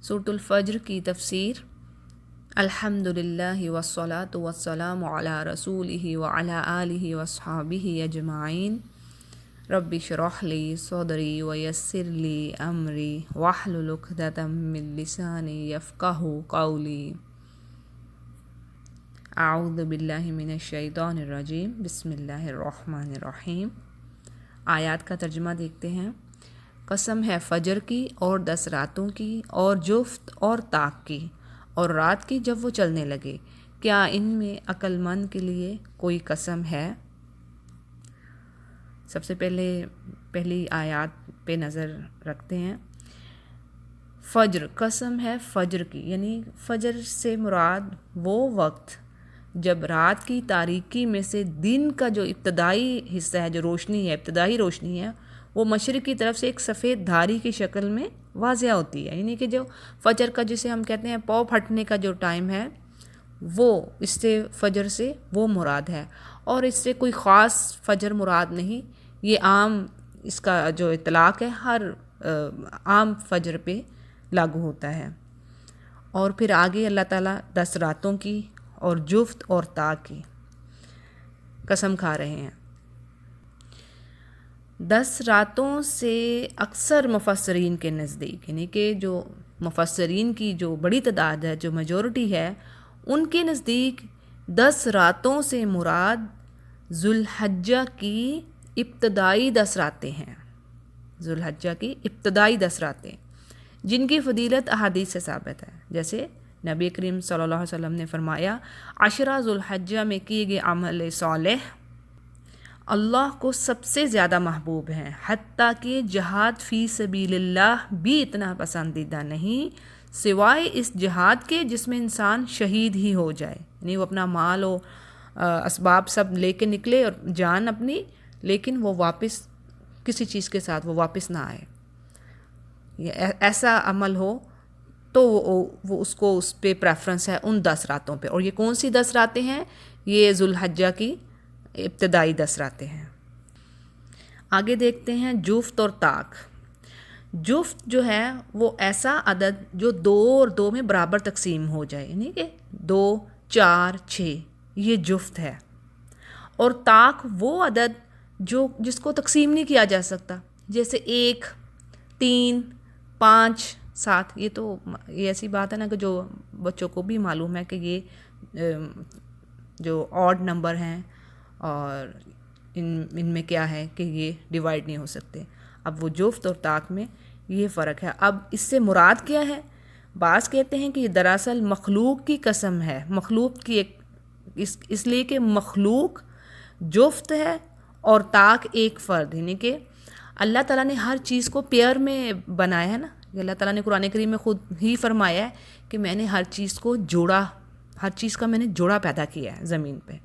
سورۃ الفجر کی تفسیر۔ الحمدللہ والصلاۃ والسلام علی رسولہ وعلی آلہ واصحابہ اجمعین۔ رب اشرح لی صدری ویسر لی امری واحلل عقدۃ من لسانی یفقہوا قولی۔ اعوذ باللہ من الشیطان الرجیم، بسم اللہ الرحمن الرحیم۔ آیات کا ترجمہ دیکھتے ہیں۔ قسم ہے فجر کی اور 10 راتوں کی اور جفت اور طاق کی اور رات کی جب وہ چلنے لگے، کیا ان میں عقل مند کے لیے کوئی قسم ہے؟ سب سے پہلی آیات پہ نظر رکھتے ہیں۔ فجر، قسم ہے فجر کی، یعنی فجر سے مراد وہ وقت جب رات کی تاریکی میں سے دن کا جو ابتدائی حصہ ہے، جو روشنی ہے، ابتدائی روشنی ہے، وہ مشرق کی طرف سے ایک سفید دھاری کی شکل میں واضح ہوتی ہے۔ یعنی کہ جو فجر کا جسے ہم کہتے ہیں پاؤں پھٹنے کا جو ٹائم ہے، وہ اس سے فجر سے وہ مراد ہے، اور اس سے کوئی خاص فجر مراد نہیں، یہ عام اس کا جو اطلاق ہے ہر عام فجر پہ لاگو ہوتا ہے۔ اور پھر آگے اللہ تعالیٰ 10 راتوں کی اور جفت اور طاق کی قسم کھا رہے ہیں۔ 10 راتوں سے اکثر مفسرین کے نزدیک، یعنی کہ جو مفسرین کی جو بڑی تعداد ہے، جو میجورٹی ہے، ان کے نزدیک 10 راتوں سے مراد ذوالحجہ کی ابتدائی 10 راتیں ہیں۔ ذوالحجہ کی ابتدائی 10 راتیں جن کی فضیلت احادیث سے ثابت ہے، جیسے نبی کریم صلی اللہ علیہ وسلم نے فرمایا، عشرہ ذوالحجہ میں کیے گئے عمل صالح اللہ کو سب سے زیادہ محبوب ہیں، حتیٰ کہ جہاد فی سبیل اللہ بھی اتنا پسندیدہ نہیں سوائے اس جہاد کے جس میں انسان شہید ہی ہو جائے، یعنی وہ اپنا مال و اسباب سب لے کے نکلے اور جان اپنی، لیکن وہ واپس کسی چیز کے ساتھ وہ واپس نہ آئے، ایسا عمل ہو تو وہ اس کو اس پہ پریفرنس ہے ان 10 راتوں پہ۔ اور یہ کون سی 10 راتیں ہیں؟ یہ ذوالحجہ کی ابتدائی 10 راتیں ہیں۔ آگے دیکھتے ہیں جفت اور طاق۔ جفت جو ہے وہ ایسا عدد جو 2 اور 2 میں برابر تقسیم ہو جائے، یعنی کہ 2، 4، 6، یہ جفت ہے۔ اور طاق وہ عدد جس کو تقسیم نہیں کیا جا سکتا، جیسے 1، 3، 5، 7۔ یہ ایسی بات ہے نا کہ جو بچوں کو بھی معلوم ہے کہ یہ جو آڈ نمبر ہیں اور ان میں کیا ہے کہ یہ ڈیوائڈ نہیں ہو سکتے۔ اب وہ جفت اور طاق میں یہ فرق ہے۔ اب اس سے مراد کیا ہے؟ بعض کہتے ہیں کہ یہ دراصل مخلوق کی قسم ہے، مخلوق کی اس لیے کہ مخلوق جفت ہے اور طاق ایک فرد، یعنی کہ اللہ تعالیٰ نے ہر چیز کو پیئر میں بنایا ہے نا۔ اللہ تعالیٰ نے قرآن کریم میں خود ہی فرمایا ہے کہ میں نے ہر چیز کو جوڑا، ہر چیز کا میں نے جوڑا پیدا کیا ہے زمین پہ،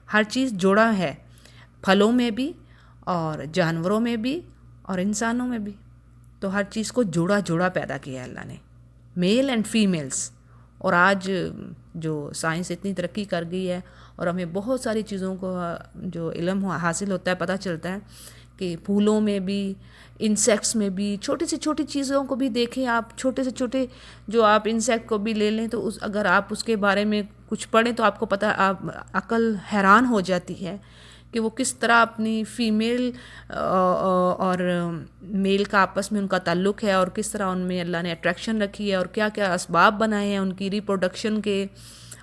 ہر چیز جوڑا ہے، پھلوں میں بھی اور جانوروں میں بھی اور انسانوں میں بھی، تو ہر چیز کو جوڑا جوڑا پیدا کیا ہے اللہ نے، میل اینڈ فیمیلز۔ اور آج جو سائنس اتنی ترقی کر گئی ہے اور ہمیں بہت ساری چیزوں کو جو علم حاصل ہوتا ہے، پتہ چلتا ہے کہ پھولوں میں بھی، انسیکٹس میں بھی، چھوٹی سے چھوٹی چیزوں کو بھی دیکھیں آپ، چھوٹے سے چھوٹے جو آپ انسیکٹ کو بھی لے لیں تو اگر آپ اس کے بارے میں کچھ پڑھیں تو آپ کو پتہ، آپ عقل حیران ہو جاتی ہے کہ وہ کس طرح اپنی فیمیل اور میل کا آپس میں ان کا تعلق ہے، اور کس طرح ان میں اللہ نے اٹریکشن رکھی ہے، اور کیا کیا اسباب بنائے ہیں ان کی ریپروڈکشن کے،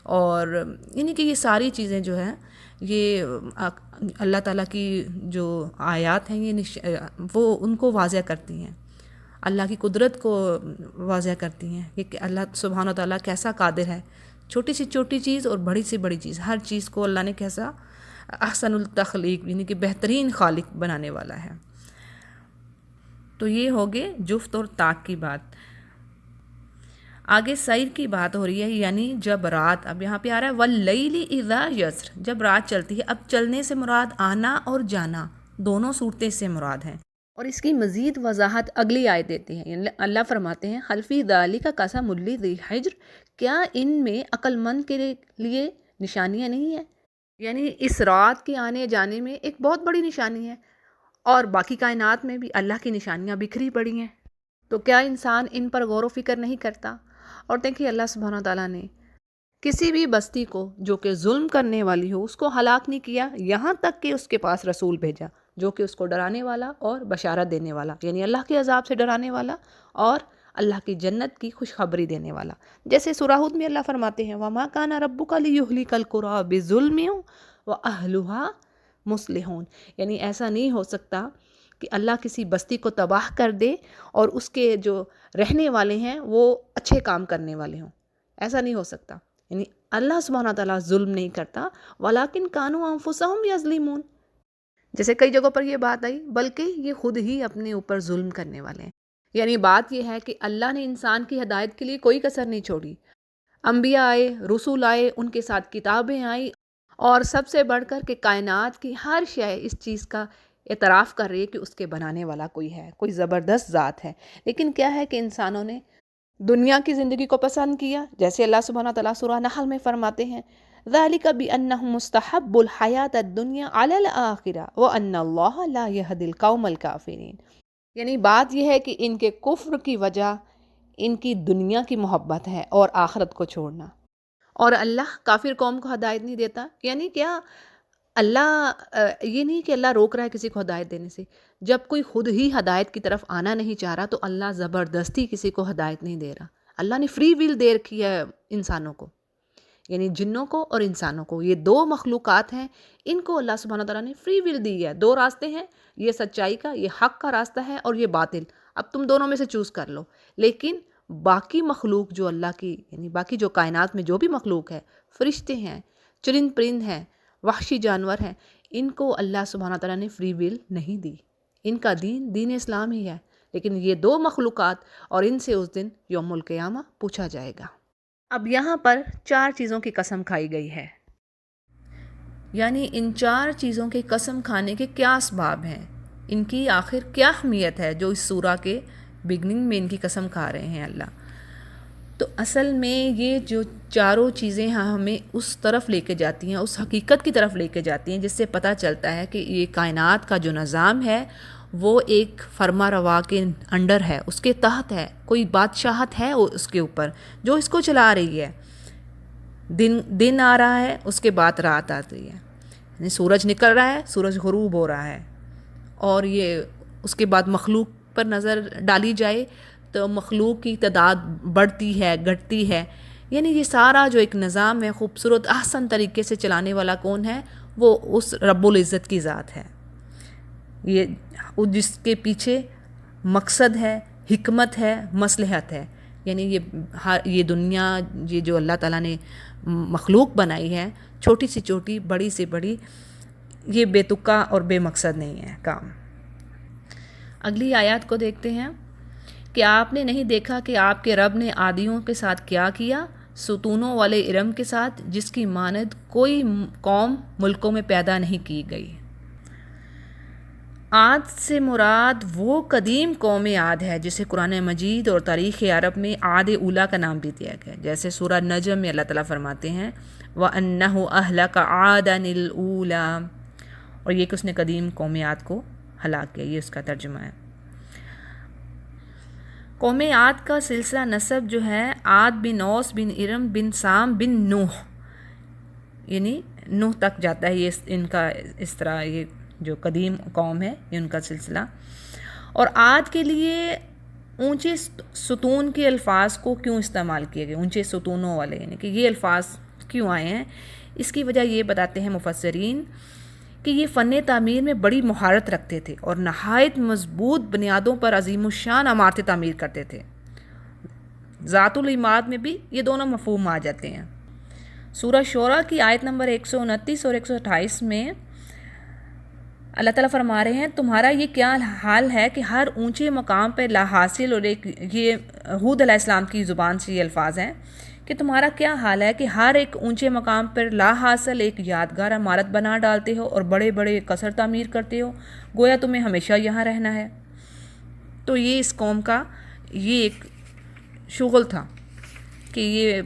اور یعنی کہ یہ ساری چیزیں جو ہیں یہ اللہ تعالیٰ کی جو آیات ہیں یہ وہ ان کو واضح کرتی ہیں، اللہ کی قدرت کو واضح کرتی ہیں کہ اللہ سبحانہ و تعالیٰ کیسا قادر ہے، چھوٹی سی چھوٹی چیز اور بڑی سی بڑی چیز، ہر چیز کو اللہ نے کیسا احسن التخلیق، یعنی کہ بہترین خالق بنانے والا ہے۔ تو یہ ہوگے جفت اور طاق کی بات۔ آگے سیر کی بات ہو رہی ہے، یعنی جب رات، اب یہاں پہ آ رہا ہے وَاللَّيْلِ إِذَا يَسْرِ، جب رات چلتی ہے۔ اب چلنے سے مراد آنا اور جانا، دونوں صورتیں سے مراد ہیں، اور اس کی مزید وضاحت اگلی آیت دیتے ہیں۔ یعنی اللہ فرماتے ہیں هَلْ فِي ذَلِكَ قَسَمٌ لِذِي حِجْرٍ، کیا ان میں عقل مند کے لیے نشانیاں نہیں ہیں؟ یعنی اس رات کے آنے جانے میں ایک بہت بڑی نشانی ہے، اور باقی کائنات میں بھی اللہ کی نشانیاں بکھری پڑی ہیں۔ تو کیا انسان ان پر غور و فکر نہیں کرتا؟ اور دیکھیے اللہ سبحانہ تعالیٰ نے کسی بھی بستی کو جو کہ ظلم کرنے والی ہو اس کو ہلاک نہیں کیا، یہاں تک کہ اس کے پاس رسول بھیجا جو کہ اس کو ڈرانے والا اور بشارت دینے والا، یعنی اللہ کے عذاب سے ڈرانے والا اور اللہ کی جنت کی خوشخبری دینے والا۔ جیسے سورہ ہود میں اللہ فرماتے ہیں وَمَا كَانَ رَبُّكَ لِيُهْلِكَ الْقُرَىٰ بِظُلْمٍ وَأَهْلُهَا مُصْلِحُونَ، یعنی ایسا نہیں ہو سکتا کہ اللہ کسی بستی کو تباہ کر دے اور اس کے جو رہنے والے ہیں وہ اچھے کام کرنے والے ہوں، ایسا نہیں ہو سکتا۔ یعنی اللہ سبحانہ تعالیٰ ظلم نہیں کرتا، وَلَٰكِن كَانُوا أَنفُسَهُمْ يَظْلِمُونَ، جیسے کئی جگہوں پر یہ بات آئی بلکہ یہ خود ہی اپنے اوپر ظلم کرنے والے ہیں۔ یعنی بات یہ ہے کہ اللہ نے انسان کی ہدایت کے لیے کوئی کسر نہیں چھوڑی، انبیاء آئے، رسول آئے، ان کے ساتھ کتابیں آئیں، اور سب سے بڑھ کر کہ کائنات کی ہر شے اس چیز کا اعتراف کر رہی ہے کہ اس کے بنانے والا کوئی ہے، کوئی زبردست ذات ہے۔ لیکن کیا ہے کہ انسانوں نے دنیا کی زندگی کو پسند کیا، جیسے اللہ سبحانہ تعالیٰ سورہ نحل میں فرماتے ہیں ذَلِكَ بِأَنَّهُمْ مُسْتَحَبُّ الْحَيَاةَ الدُّنْيَا عَلَى الْآخِرَةِ وَأَنَّ اللَّهَ لَا يَهْدِي الْقَوْمَ الْكَافِرِينَ، یعنی بات یہ ہے کہ ان کے کفر کی وجہ ان کی دنیا کی محبت ہے اور آخرت کو چھوڑنا، اور اللہ کافر قوم کو ہدایت نہیں دیتا۔ یعنی کیا اللہ یہ نہیں کہ اللہ روک رہا ہے کسی کو ہدایت دینے سے، جب کوئی خود ہی ہدایت کی طرف آنا نہیں چاہ رہا تو اللہ زبردستی کسی کو ہدایت نہیں دے رہا۔ اللہ نے فری ویل دے رکھی ہے انسانوں کو، یعنی جنوں کو اور انسانوں کو، یہ دو مخلوقات ہیں، ان کو اللہ سبحانہ تعالیٰ نے فری ویل دی ہے۔ دو راستے ہیں، یہ سچائی کا، یہ حق کا راستہ ہے، اور یہ باطل، اب تم دونوں میں سے چوز کر لو۔ لیکن باقی مخلوق جو اللہ کی، یعنی باقی جو کائنات میں جو بھی مخلوق ہے، فرشتے ہیں، چرند پرند ہیں، وحشی جانور ہیں، ان کو اللہ سبحانہ تعالیٰ نے فری ویل نہیں دی، ان کا دین اسلام ہی ہے۔ لیکن یہ دو مخلوقات، اور ان سے اس دن یوم القیامہ پوچھا جائے گا۔ اب یہاں پر 4 چیزوں کی قسم کھائی گئی ہے، یعنی ان 4 چیزوں کی قسم کھانے کے کیا اسباب ہیں، ان کی آخر کیا اہمیت ہے جو اس سورہ کے بگننگ میں ان کی قسم کھا رہے ہیں اللہ۔ تو اصل میں یہ جو چاروں چیزیں ہمیں اس طرف لے کے جاتی ہیں، اس حقیقت کی طرف لے کے جاتی ہیں، جس سے پتہ چلتا ہے کہ یہ کائنات کا جو نظام ہے وہ ایک فرما روا کے انڈر ہے، اس کے تحت ہے، کوئی بادشاہت ہے اس کے اوپر جو اس کو چلا رہی ہے۔ دن آ رہا ہے، اس کے بعد رات آتی ہے، یعنی سورج نکل رہا ہے، سورج غروب ہو رہا ہے، اور یہ اس کے بعد مخلوق پر نظر ڈالی جائے تو مخلوق کی تعداد بڑھتی ہے، گھٹتی ہے۔ یعنی یہ سارا جو ایک نظام ہے خوبصورت احسن طریقے سے چلانے والا کون ہے؟ وہ اس رب العزت کی ذات ہے، یہ جس کے پیچھے مقصد ہے، حکمت ہے، مصلحت ہے۔ یعنی یہ دنیا، یہ جو اللہ تعالیٰ نے مخلوق بنائی ہے، چھوٹی سی چھوٹی، بڑی سے بڑی، یہ بے تکا اور بے مقصد نہیں ہے کام۔ اگلی آیات کو دیکھتے ہیں کہ آپ نے نہیں دیکھا کہ آپ کے رب نے عادیوں کے ساتھ کیا کیا، ستونوں والے ارم کے ساتھ جس کی مانند کوئی قوم ملکوں میں پیدا نہیں کی گئی۔ عاد سے مراد وہ قدیم قوم عاد ہے جسے قرآن مجید اور تاریخ عرب میں عاد اولیٰ کا نام بھی دیا گیا، جیسے سورہ نجم میں اللہ تعالیٰ فرماتے ہیں وَأَنَّهُ أَهْلَكَ عَادًا الْأُولَىٰ، اور یہ کہ اس نے قدیم قوم عاد کو ہلاک کیا، یہ اس کا ترجمہ ہے۔ قوم عاد کا سلسلہ نسب جو ہے عاد بن اوس بن ارم بن سام بن نوح، یعنی نوح تک جاتا ہے، یہ ان کا اس طرح یہ جو قدیم قوم ہے یہ ان کا سلسلہ۔ اور عاد کے لیے اونچے ستون کے الفاظ کو کیوں استعمال کیے گئے، اونچے ستونوں والے، یعنی کہ یہ الفاظ کیوں آئے ہیں، اس کی وجہ یہ بتاتے ہیں مفسرین کہ یہ فن تعمیر میں بڑی مہارت رکھتے تھے اور نہایت مضبوط بنیادوں پر عظیم الشان عمارتیں تعمیر کرتے تھے۔ ذات العماد میں بھی یہ دونوں مفہوم آ جاتے ہیں۔ سورہ شورى کی آیت نمبر 129 اور 128 میں اللہ تعالیٰ فرما رہے ہیں تمہارا یہ کیا حال ہے کہ ہر اونچے مقام پہ لا حاصل، اور ایک یہ ہود علیہ السلام کی زبان سے یہ الفاظ ہیں کہ تمہارا کیا حال ہے کہ ہر ایک اونچے مقام پر لا حاصل ایک یادگار عمارت بنا ڈالتے ہو اور بڑے بڑے قصر تعمیر کرتے ہو، گویا تمہیں ہمیشہ یہاں رہنا ہے۔ تو یہ اس قوم کا یہ ایک شغل تھا کہ یہ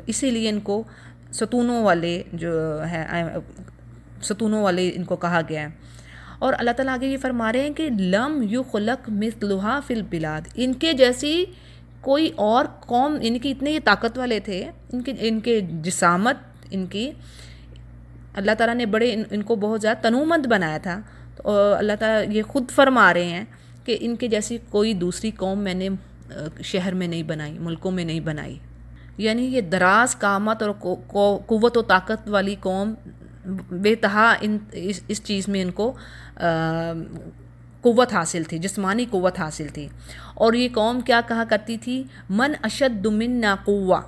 اسی لیے ان کو ستونوں والے جو ہے ستونوں والے ان کو کہا گیا ہے۔ اور اللہ تعالیٰ آگے یہ فرما رہے ہیں کہ لم یخلق مثلھا فی البلاد، ان کے جیسی کوئی اور قوم، ان کی اتنے یہ طاقت والے تھے، ان کے جسامت، ان کی اللہ تعالیٰ نے بڑے ان کو بہت زیادہ تنومند بنایا تھا. تو اللہ تعالیٰ یہ خود فرما رہے ہیں کہ ان کے جیسی کوئی دوسری قوم میں نے شہر میں نہیں بنائی، ملکوں میں نہیں بنائی. یعنی یہ دراز قامت اور قوت و طاقت والی قوم بے تہا اس چیز میں ان کو قوت حاصل تھی، جسمانی قوت حاصل تھی. اور یہ قوم کیا کہا کرتی تھی؟ من اشد منا قوہ،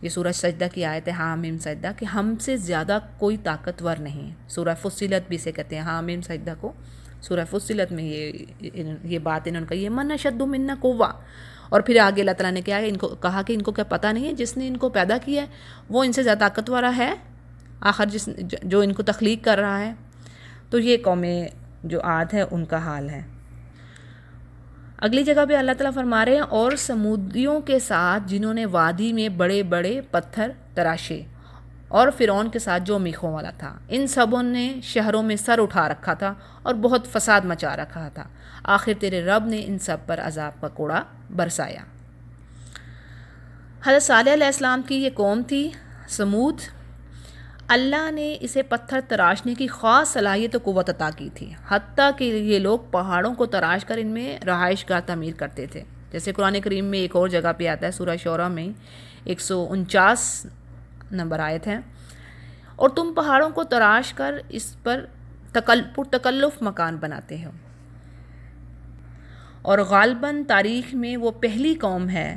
یہ سورہ سجدہ کی آیت ہے، حامیم سجدہ، کہ ہم سے زیادہ کوئی طاقتور نہیں. سورہ فصلت بھی اسے کہتے ہیں، حامیم سجدہ کو. سورہ فصلت میں یہ بات انہوں نے کہی ہے، من اشد منا قوہ. اور پھر آگے اللہ تعالیٰ نے کیا ہے، ان کو کہا کہ ان کو کیا پتہ نہیں ہے جس نے ان کو پیدا کیا ہے وہ ان سے زیادہ طاقتور ہے آخر، جو ان کو تخلیق کر رہا ہے. تو یہ قومیں جو عاد ہے ان کا حال ہے. اگلی جگہ پہ اللہ تعالیٰ فرما رہے ہیں اور سمودیوں کے ساتھ جنہوں نے وادی میں بڑے بڑے پتھر تراشے، اور فرعون کے ساتھ جو میخوں والا تھا، ان سبوں نے شہروں میں سر اٹھا رکھا تھا اور بہت فساد مچا رکھا تھا. آخر تیرے رب نے ان سب پر عذاب کا کوڑا برسایا. حضرت صالح علیہ السلام کی یہ قوم تھی سمود. اللہ نے اسے پتھر تراشنے کی خاص صلاحیت و قوت عطا کی تھی، حتیٰ کہ یہ لوگ پہاڑوں کو تراش کر ان میں رہائش گاہ تعمیر کرتے تھے. جیسے قرآن کریم میں ایک اور جگہ پہ آتا ہے، سورہ شعراء میں 149 نمبر آیت ہے، اور تم پہاڑوں کو تراش کر اس پر تکلف مکان بناتے ہو. اور غالباً تاریخ میں وہ پہلی قوم ہے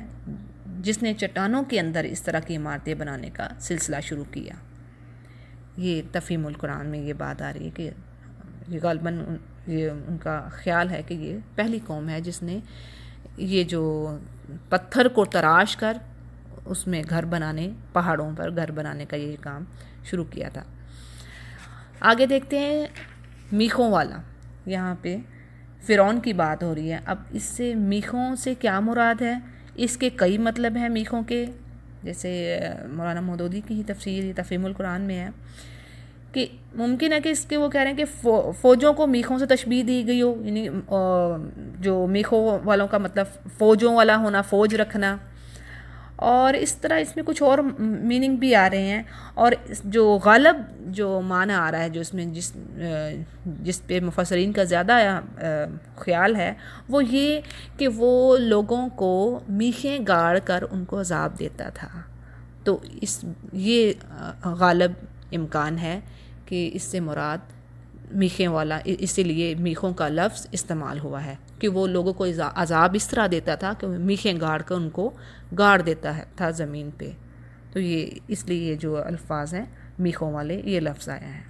جس نے چٹانوں کے اندر اس طرح کی عمارتیں بنانے کا سلسلہ شروع کیا. یہ تفہیم القرآن میں یہ بات آ رہی ہے کہ یہ غالباً یہ ان کا خیال ہے کہ یہ پہلی قوم ہے جس نے یہ جو پتھر کو تراش کر اس میں گھر بنانے، پہاڑوں پر گھر بنانے کا یہ کام شروع کیا تھا. آگے دیکھتے ہیں میخوں والا. یہاں پہ فرعون کی بات ہو رہی ہے. اب اس سے میخوں سے کیا مراد ہے؟ اس کے کئی مطلب ہیں میخوں کے. جیسے مولانا مودودی کی ہی تفسیر تفہیم القرآن میں ہے کہ ممکن ہے کہ اس کے وہ کہہ رہے ہیں کہ فوجوں کو میخوں سے تشبیہ دی گئی ہو، یعنی جو میخوں والوں کا مطلب فوجوں والا ہونا، فوج رکھنا. اور اس طرح اس میں کچھ اور میننگ بھی آ رہے ہیں. اور جو غالب جو معنی آ رہا ہے، جو اس میں جس پہ مفسرین کا زیادہ خیال ہے، وہ یہ کہ وہ لوگوں کو میخیں گاڑ کر ان کو عذاب دیتا تھا. تو یہ غالب امکان ہے کہ اس سے مراد میخیں والا، اسی لیے میخوں کا لفظ استعمال ہوا ہے کہ وہ لوگوں کو عذاب اس طرح دیتا تھا کہ میخیں گاڑ کر ان کو گاڑ دیتا تھا زمین پہ. تو یہ اس لیے جو الفاظ ہیں میخوں والے یہ لفظ آیا ہے.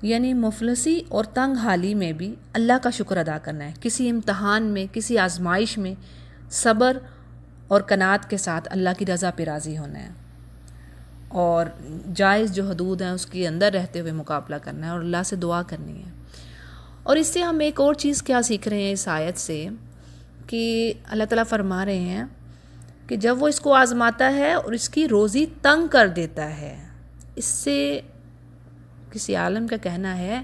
یعنی مفلسی اور تنگ حالی میں بھی اللہ کا شکر ادا کرنا ہے. کسی امتحان میں، کسی آزمائش میں صبر اور قناعت کے ساتھ اللہ کی رضا پہ راضی ہونا ہے، اور جائز جو حدود ہیں اس کے اندر رہتے ہوئے مقابلہ کرنا ہے اور اللہ سے دعا کرنی ہے. اور اس سے ہم ایک اور چیز کیا سیکھ رہے ہیں اس آیت سے، کہ اللہ تعالیٰ فرما رہے ہیں کہ جب وہ اس کو آزماتا ہے اور اس کی روزی تنگ کر دیتا ہے، اس سے کسی عالم کا کہنا ہے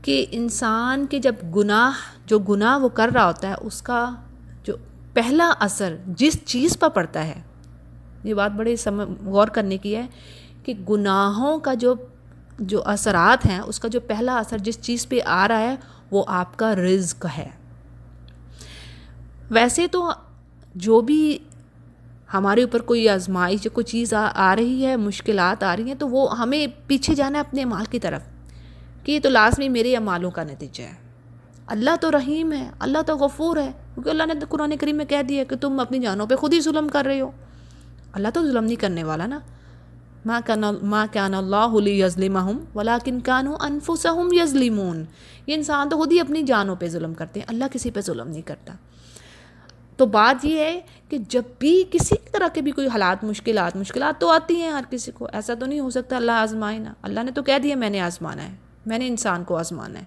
کہ انسان کے جب گناہ وہ کر رہا ہوتا ہے، اس کا جو پہلا اثر جس چیز پر پڑتا ہے، یہ بات بڑے غور کرنے کی ہے کہ گناہوں کا جو اثرات ہیں، اس کا جو پہلا اثر جس چیز پہ آ رہا ہے وہ آپ کا رزق ہے. ویسے تو جو بھی ہمارے اوپر کوئی آزمائش، کوئی چیز آ رہی ہے، مشکلات آ رہی ہیں، تو وہ ہمیں پیچھے جانا ہے اپنے اعمال کی طرف کہ یہ تو لازمی میرے اعمالوں کا نتیجہ ہے. اللہ تو رحیم ہے، اللہ تو غفور ہے، کیونکہ اللہ نے قرآن کریم میں کہہ دیا کہ تم اپنی جانوں پہ خود ہی ظلم کر رہے ہو. اللہ تو ظلم نہیں کرنے والا نا. ما کان اللہ لیظلمہم ولکن کانوا انفسہم یظلمون. یہ انسان تو خود ہی اپنی جانوں پہ ظلم کرتے ہیں، اللہ کسی پہ ظلم نہیں کرتا. تو بات یہ ہے کہ جب بھی کسی طرح کے بھی کوئی حالات، مشکلات تو آتی ہیں ہر کسی کو. ایسا تو نہیں ہو سکتا اللہ آزمائے نا. اللہ نے تو کہہ دیا میں نے آزمانا ہے، میں نے انسان کو آزمانا ہے.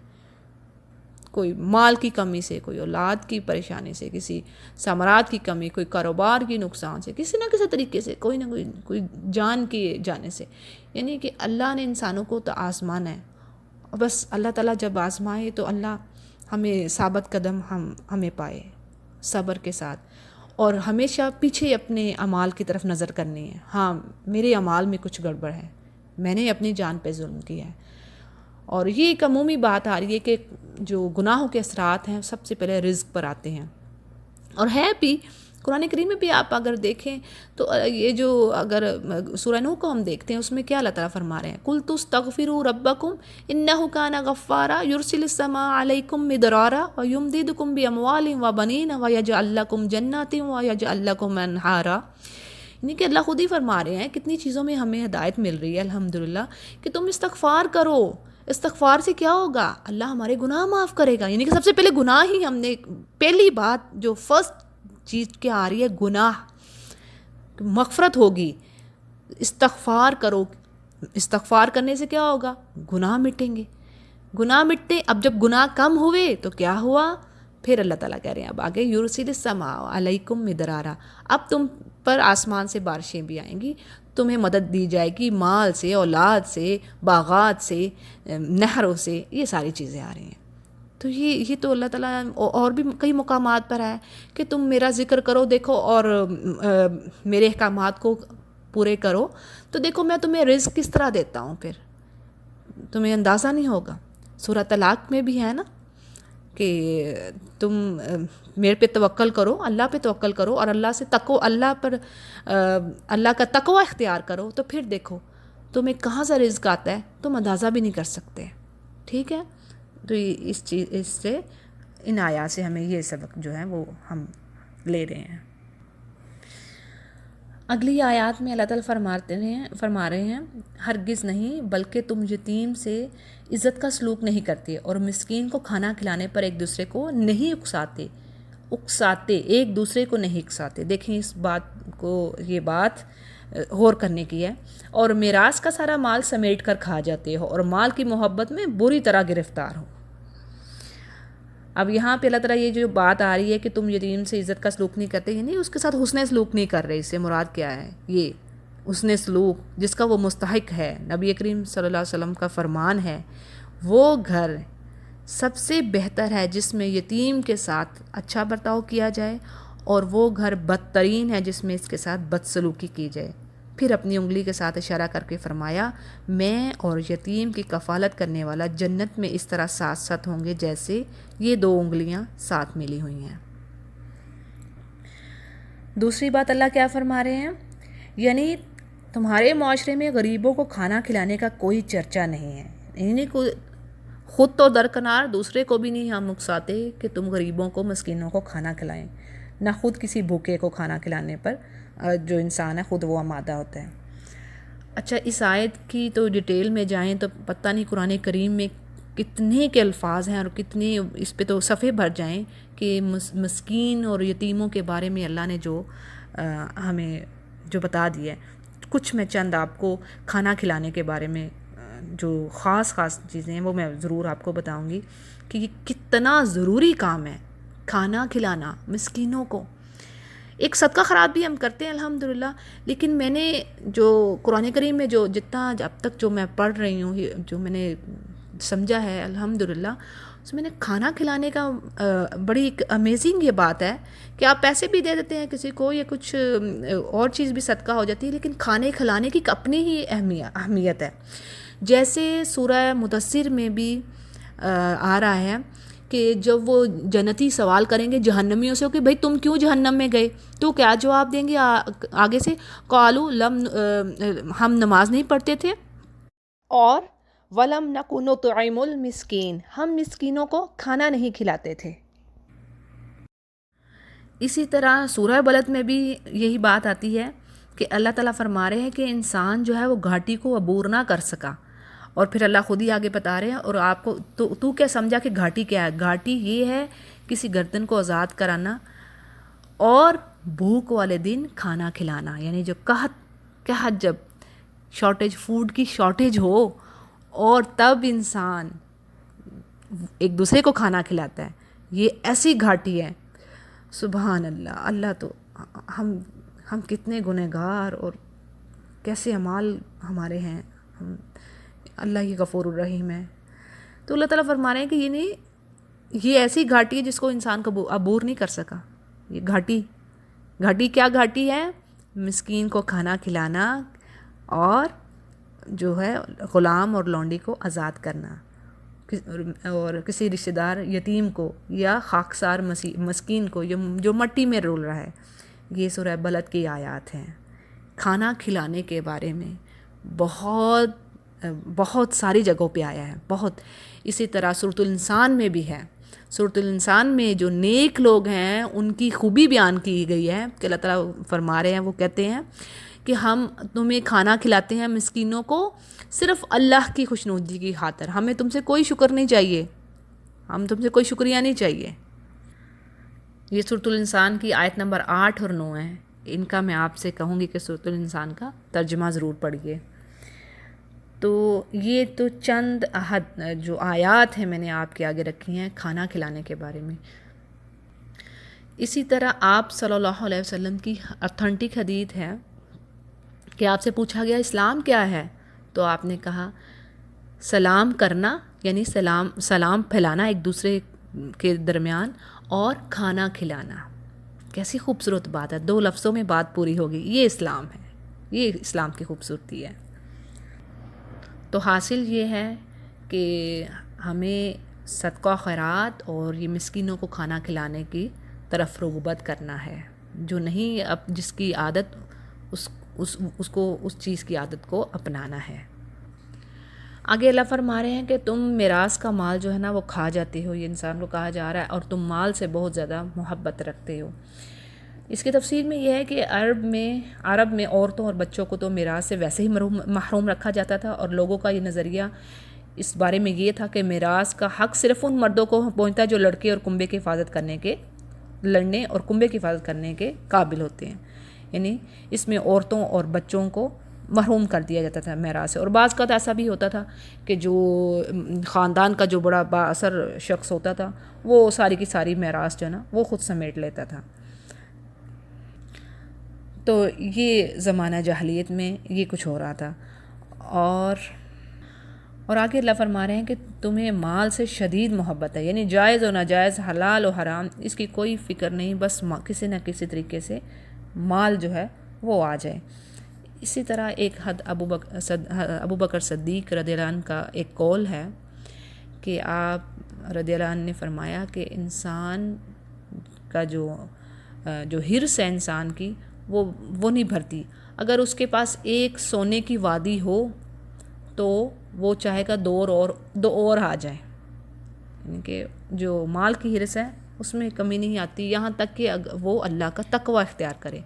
کوئی مال کی کمی سے، کوئی اولاد کی پریشانی سے، کسی ثمرات کی کمی، کوئی کاروبار کی نقصان سے، کسی نہ کسی طریقے سے، کوئی نہ کوئی جان کی جانے سے. یعنی کہ اللہ نے انسانوں کو تو آزمانا ہے، اور بس اللہ تعالیٰ جب آزمائے تو اللہ ہمیں ثابت قدم ہمیں پائے صبر کے ساتھ، اور ہمیشہ پیچھے اپنے اعمال کی طرف نظر کرنی ہے. ہاں میرے اعمال میں کچھ گڑبڑ ہے، میں نے اپنی جان پہ ظلم کیا ہے. اور یہ ایک عمومی بات آ رہی ہے کہ جو گناہوں کے اثرات ہیں سب سے پہلے رزق پر آتے ہیں، اور ہے بھی. قرآن کریم میں بھی آپ اگر دیکھیں تو یہ جو اگر سورہ نوح کو ہم دیکھتے ہیں اس میں کیا اللہ تعالیٰ فرما رہے ہیں، قُلْ تُسْتَغْفِرُوا رَبَّكُمْ إِنَّهُ كَانَ غَفَّارًا يُرْسِلِ السَّمَاءَ عَلَيْكُمْ مِدْرَارًا وَيُمْدِدْكُمْ بِأَمْوَالٍ وَبَنِينَ وَيَجْعَلْ لَكُمْ جَنَّاتٍ وَيَجْعَلْ لَكُمْ أَنْهَارًا. یعنی کہ اللہ خود ہی فرما رہے ہیں، کتنی چیزوں میں ہمیں ہدایت مل رہی ہے الحمدللہ، کہ تم استغفار کرو. استغفار سے کیا ہوگا؟ اللہ ہمارے گناہ معاف کرے گا. یعنی کہ سب سے پہلے گناہ ہی ہم نے، پہلی بات جو فرسٹ چیز کیا آ رہی ہے، گناہ مغفرت ہوگی. استغفار کرو. استغفار کرنے سے کیا ہوگا؟ گناہ مٹیں گے. گناہ مٹتے، اب جب گناہ کم ہوئے تو کیا ہوا؟ پھر اللہ تعالیٰ کہہ رہے ہیں اب آگے، یرسل السماء علیکم مدرارا، اب تم پر آسمان سے بارشیں بھی آئیں گی، تمہیں مدد دی جائے گی مال سے، اولاد سے، باغات سے، نہروں سے، یہ ساری چیزیں آ رہی ہیں. تو یہ تو اللہ تعالیٰ اور بھی کئی مقامات پر ہے کہ تم میرا ذکر کرو دیکھو اور میرے احکامات کو پورے کرو تو دیکھو میں تمہیں رزق کس طرح دیتا ہوں، پھر تمہیں اندازہ نہیں ہوگا. سورہ طلاق میں بھی ہے نا کہ تم میرے پہ توکل کرو، اللہ پہ توکل کرو اور اللہ سے اللہ کا تقوی اختیار کرو، تو پھر دیکھو تمہیں کہاں سے رزق آتا ہے تم اندازہ بھی نہیں کر سکتے. ٹھیک ہے، تو اس سے ان آیات سے ہمیں یہ سبق جو ہے وہ ہم لے رہے ہیں. اگلی آیات میں اللہ تعالیٰ فرما رہے ہیں ہرگز نہیں بلکہ تم یتیم سے عزت کا سلوک نہیں کرتے اور مسکین کو کھانا کھلانے پر ایک دوسرے کو نہیں اکساتے ایک دوسرے کو نہیں اکساتے. دیکھیں اس بات کو، یہ بات غور کرنے کی ہے. اور میراث کا سارا مال سمیٹ کر کھا جاتے ہو اور مال کی محبت میں بری طرح گرفتار ہو. اب یہاں پہ اللہ تعالیٰ یہ جو بات آ رہی ہے کہ تم یتیم سے عزت کا سلوک نہیں کرتے، یعنی اس کے ساتھ حسن سلوک نہیں کر رہے، اس سے مراد کیا ہے؟ یہ حسن سلوک جس کا وہ مستحق ہے. نبی کریم صلی اللہ علیہ وسلم کا فرمان ہے وہ گھر سب سے بہتر ہے جس میں یتیم کے ساتھ اچھا برتاؤ کیا جائے، اور وہ گھر بدترین ہے جس میں اس کے ساتھ بدسلوکی کی جائے. پھر اپنی انگلی کے ساتھ اشارہ کر کے فرمایا میں اور یتیم کی کفالت کرنے والا جنت میں اس طرح ساتھ ساتھ ہوں گے جیسے یہ دو انگلیاں ساتھ ملی ہوئی ہیں. دوسری بات اللہ کیا فرما رہے ہیں، یعنی تمہارے معاشرے میں غریبوں کو کھانا کھلانے کا کوئی چرچا نہیں ہے. یعنی خود تو درکنار دوسرے کو بھی نہیں ہم اکساتے کہ تم غریبوں کو، مسکینوں کو کھانا کھلائیں، نہ خود کسی بھوکے کو کھانا کھلانے پر جو انسان ہے خود وہ آمادہ ہوتا ہے. اچھا اس آیت کی تو ڈیٹیل میں جائیں تو پتہ نہیں قرآن کریم میں کتنے کے الفاظ ہیں اور کتنے، اس پہ تو صفحے بھر جائیں کہ مسکین اور یتیموں کے بارے میں اللہ نے جو ہمیں جو بتا دیا ہے. کچھ میں چند آپ کو کھانا کھلانے کے بارے میں جو خاص چیزیں ہیں وہ میں ضرور آپ کو بتاؤں گی کہ یہ کتنا ضروری کام ہے کھانا کھلانا مسکینوں کو. ایک صدقہ خیرات بھی ہم کرتے ہیں الحمدللہ، لیکن میں نے جو قرآن کریم میں جو جتنا اب تک جو میں پڑھ رہی ہوں، جو میں نے سمجھا ہے الحمدللہ، اس میں نے کھانا کھلانے کا بڑی ایک امیزنگ یہ بات ہے کہ آپ پیسے بھی دے دیتے ہیں کسی کو یا کچھ اور چیز بھی صدقہ ہو جاتی ہے، لیکن کھانے کھلانے کی اپنی ہی اہمیت ہے. جیسے سورہ مدثر میں بھی آ رہا ہے کہ جب وہ جنتی سوال کریں گے جہنمیوں سے کہ بھئی تم کیوں جہنم میں گئے، تو کیا جواب دیں گے آگے سے، قالوا لم ہم نماز نہیں پڑھتے تھے اور ولم نکن نطعم المسکین، ہم مسکینوں کو کھانا نہیں کھلاتے تھے. اسی طرح سورہ بلد میں بھی یہی بات آتی ہے کہ اللہ تعالیٰ فرما رہے ہیں کہ انسان جو ہے وہ گھاٹی کو عبور نہ کر سکا، اور پھر اللہ خود ہی آگے بتا رہے ہیں اور آپ کو تو کیا سمجھا کہ گھاٹی کیا ہے؟ گھاٹی یہ ہے کسی گردن کو آزاد کرانا اور بھوک والے دن کھانا کھلانا. یعنی جو قحط جب شارٹیج، فوڈ کی شارٹیج ہو اور تب انسان ایک دوسرے کو کھانا کھلاتا ہے، یہ ایسی گھاٹی ہے. سبحان اللہ. اللہ تو ہم کتنے گنہگار اور کیسے اعمال ہمارے ہیں. اللہ یہ غفور الرحیم ہے. تو اللہ تعالیٰ فرما رہے ہیں کہ یہ ایسی گھاٹی ہے جس کو انسان کو عبور نہیں کر سکا. یہ گھاٹی کیا گھاٹی ہے؟ مسکین کو کھانا کھلانا اور جو ہے غلام اور لونڈی کو آزاد کرنا، اور کسی رشتہ دار یتیم کو یا خاکسار مسکین کو جو مٹی میں رول رہا ہے. یہ سورہ بلد کی آیات ہیں. کھانا کھلانے کے بارے میں بہت ساری جگہوں پہ آیا ہے، بہت. اسی طرح سورۃ الانسان میں بھی ہے. سورۃ الانسان میں جو نیک لوگ ہیں ان کی خوبی بیان کی گئی ہے کہ اللہ تعالیٰ فرما رہے ہیں، وہ کہتے ہیں کہ ہم تمہیں کھانا کھلاتے ہیں مسکینوں کو صرف اللہ کی خوشنودی کی خاطر. ہمیں تم سے کوئی شکر نہیں چاہیے، ہم تم سے کوئی شکریہ نہیں چاہیے. یہ سورۃ الانسان کی آیت نمبر 8 اور 9 ہیں. ان کا میں آپ سے کہوں گی کہ سورۃ الانسان کا ترجمہ ضرور پڑھیے. تو یہ تو چند جو آیات ہیں میں نے آپ کے آگے رکھی ہیں کھانا کھلانے کے بارے میں. اسی طرح آپ صلی اللہ علیہ وسلم کی اتھینٹک حدیث ہے کہ آپ سے پوچھا گیا اسلام کیا ہے، تو آپ نے کہا سلام کرنا، یعنی سلام پھیلانا ایک دوسرے کے درمیان، اور کھانا کھلانا. کیسی خوبصورت بات ہے، 2 لفظوں میں بات پوری ہوگی. یہ اسلام ہے، یہ اسلام کی خوبصورتی ہے. تو حاصل یہ ہے کہ ہمیں صدقہ خیرات اور یہ مسکینوں کو کھانا کھلانے کی طرف رغبت کرنا ہے. جو نہیں جس کی عادت اس کو اس چیز کی عادت کو اپنانا ہے. آگے اللہ فرما رہے ہیں کہ تم میراث کا مال جو ہے نا وہ کھا جاتے ہو. یہ انسان کو کہا جا رہا ہے، اور تم مال سے بہت زیادہ محبت رکھتے ہو. اس کی تفسیر میں یہ ہے کہ عرب میں عورتوں اور بچوں کو تو میراث سے ویسے ہی محروم رکھا جاتا تھا، اور لوگوں کا یہ نظریہ اس بارے میں یہ تھا کہ میراث کا حق صرف ان مردوں کو پہنچتا ہے جو لڑنے اور کنبے کی حفاظت کرنے کے قابل ہوتے ہیں. یعنی اس میں عورتوں اور بچوں کو محروم کر دیا جاتا تھا میراث سے. اور بعض کا تو ایسا بھی ہوتا تھا کہ جو خاندان کا جو بڑا با اثر شخص ہوتا تھا وہ ساری کی ساری میراث جو ہے نا وہ خود سمیٹ لیتا تھا. تو یہ زمانہ جاہلیت میں یہ کچھ ہو رہا تھا. اور آگے اللہ فرما رہے ہیں کہ تمہیں مال سے شدید محبت ہے، یعنی جائز و ناجائز، حلال و حرام، اس کی کوئی فکر نہیں، بس کسی نہ کسی طریقے سے مال جو ہے وہ آ جائے. اسی طرح ایک ابو بکر صدیق رضی اللہ عنہ کا ایک قول ہے کہ آپ رضی اللہ عنہ نے فرمایا کہ انسان کا جو حرص ہے انسان کی وہ نہیں بھرتی. اگر اس کے پاس ایک سونے کی وادی ہو تو وہ چاہے گا دو اور آ جائیں. یعنی کہ جو مال کی حرص ہے اس میں کمی نہیں آتی، یہاں تک کہ وہ اللہ کا تقوی اختیار کرے.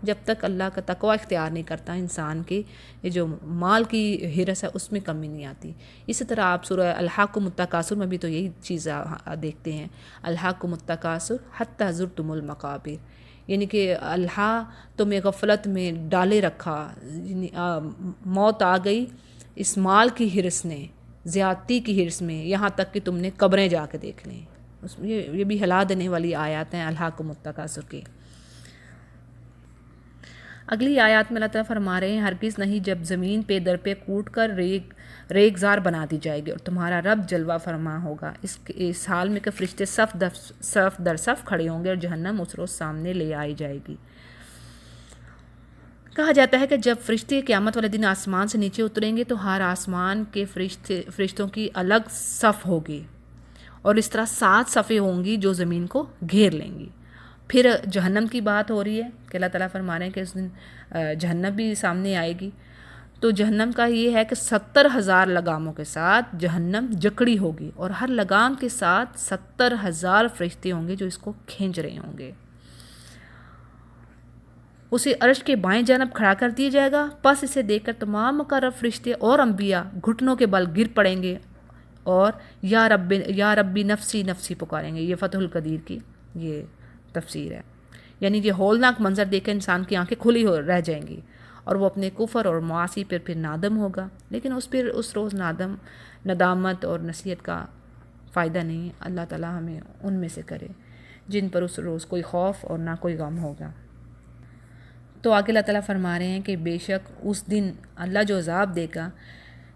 جب تک اللہ کا تقوی اختیار نہیں کرتا انسان کی یہ جو مال کی حرص ہے اس میں کمی نہیں آتی. اسی طرح آپ سورہ الحاکم التکاثر میں بھی تو یہی چیز دیکھتے ہیں، الحاکم التکاثر حتی زرتم المقابر. یعنی کہ اللہ تمہیں غفلت میں ڈالے رکھا، یعنی موت آ گئی اس مال کی حرص نے، زیادتی کی حرص میں، یہاں تک کہ تم نے قبریں جا کے دیکھ لیں. یہ بھی ہلا دینے والی آیات ہیں الحاکم التکاثر کی. اگلی آیات میں اللہ تعالیٰ فرما رہے ہیں ہرگز نہیں جب زمین پہ در پہ کوٹ کر ریگزار بنا دی جائے گی اور تمہارا رب جلوہ فرما ہوگا. اس حال میں کہ فرشتے صف در صف کھڑے ہوں گے اور جہنم اس روز سامنے لے آئی جائے گی. کہا جاتا ہے کہ جب فرشتے قیامت والے دن آسمان سے نیچے اتریں گے تو ہر آسمان کے فرشتوں کی الگ صف ہوگی، اور اس طرح 7 صفیں ہوں گی جو زمین کو گھیر لیں گی. پھر جہنم کی بات ہو رہی ہے کہ اللہ تعالیٰ فرما رہے ہیں کہ اس دن جہنم بھی سامنے آئے گی. تو جہنم کا یہ ہے کہ 70,000 لگاموں کے ساتھ جہنم جکڑی ہوگی، اور ہر لگام کے ساتھ 70,000 فرشتے ہوں گے جو اس کو کھینچ رہے ہوں گے. اسے عرش کے بائیں جانب کھڑا کر دیا جائے گا، پس اسے دیکھ کر تمام مقرب فرشتے اور انبیاء گھٹنوں کے بل گر پڑیں گے اور یا ربی نفسی نفسی پکاریں گے. یہ فتح القدیر کی یہ تفسیر ہے. یعنی یہ ہولناک منظر دیکھ کے انسان کی آنکھیں کھلی رہ جائیں گی اور وہ اپنے کفر اور معاصی پر پھر نادم ہوگا. لیکن اس روز ندامت اور نصیحت کا فائدہ نہیں. اللہ تعالیٰ ہمیں ان میں سے کرے جن پر اس روز کوئی خوف اور نہ کوئی غم ہوگا. تو آگے اللہ تعالیٰ فرما رہے ہیں کہ بے شک اس دن اللہ جو عذاب دے گا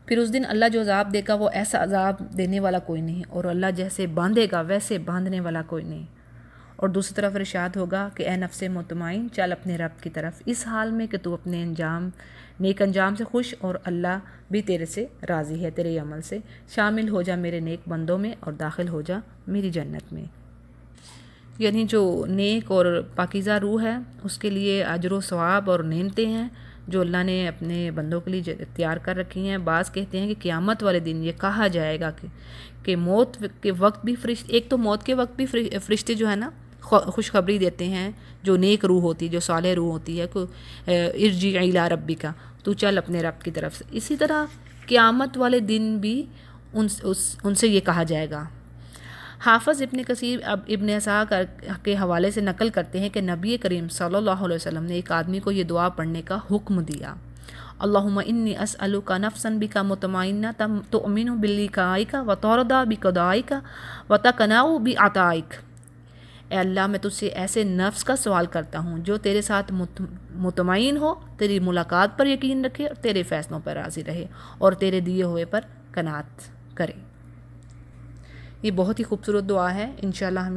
پھر اس دن اللہ جو عذاب دے گا وہ ایسا عذاب دینے والا کوئی نہیں، اور اللہ جیسے باندھے گا ویسے باندھنے والا کوئی نہیں۔ اور دوسری طرف ارشاد ہوگا کہ اے نفس مطمئن چل اپنے رب کی طرف، اس حال میں کہ تو اپنے نیک انجام سے خوش، اور اللہ بھی تیرے سے راضی ہے، تیرے عمل سے، شامل ہو جا میرے نیک بندوں میں اور داخل ہو جا میری جنت میں۔ یعنی جو نیک اور پاکیزہ روح ہے اس کے لیے اجر و ثواب اور نعمتیں ہیں جو اللہ نے اپنے بندوں کے لیے تیار کر رکھی ہیں۔ بعض کہتے ہیں کہ قیامت والے دن یہ کہا جائے گا کہ موت کے وقت بھی ایک تو موت کے وقت بھی فرشتے جو ہے نا خوشخبری دیتے ہیں، جو نیک روح ہوتی ہے، جو صالح روح ہوتی ہے، کہ ارجع الی ربک، تو چل اپنے رب کی طرف سے۔ اسی طرح قیامت والے دن بھی ان سے یہ کہا جائے گا۔ حافظ ابن کثیر ابن اسحاق کے حوالے سے نقل کرتے ہیں کہ نبی کریم صلی اللہ علیہ وسلم نے ایک آدمی کو یہ دعا پڑھنے کا حکم دیا، اللہم انی اسألک نفسا بک مطمئنۃ تؤمن بلقائک وترضی بقضائک وتقنع بعطائک۔ اے اللہ میں تجھ سے ایسے نفس کا سوال کرتا ہوں جو تیرے ساتھ مطمئن ہو، تیری ملاقات پر یقین رکھے اور تیرے فیصلوں پر راضی رہے اور تیرے دیے ہوئے پر قناعت کرے۔ یہ بہت ہی خوبصورت دعا ہے، انشاءاللہ ہم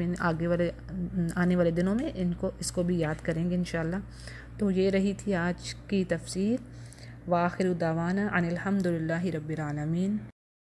آنے والے دنوں میں اس کو بھی یاد کریں گے انشاءاللہ۔ تو یہ رہی تھی آج کی تفسیر۔ وآخر دعوانا ان الحمد للہ رب العالمین۔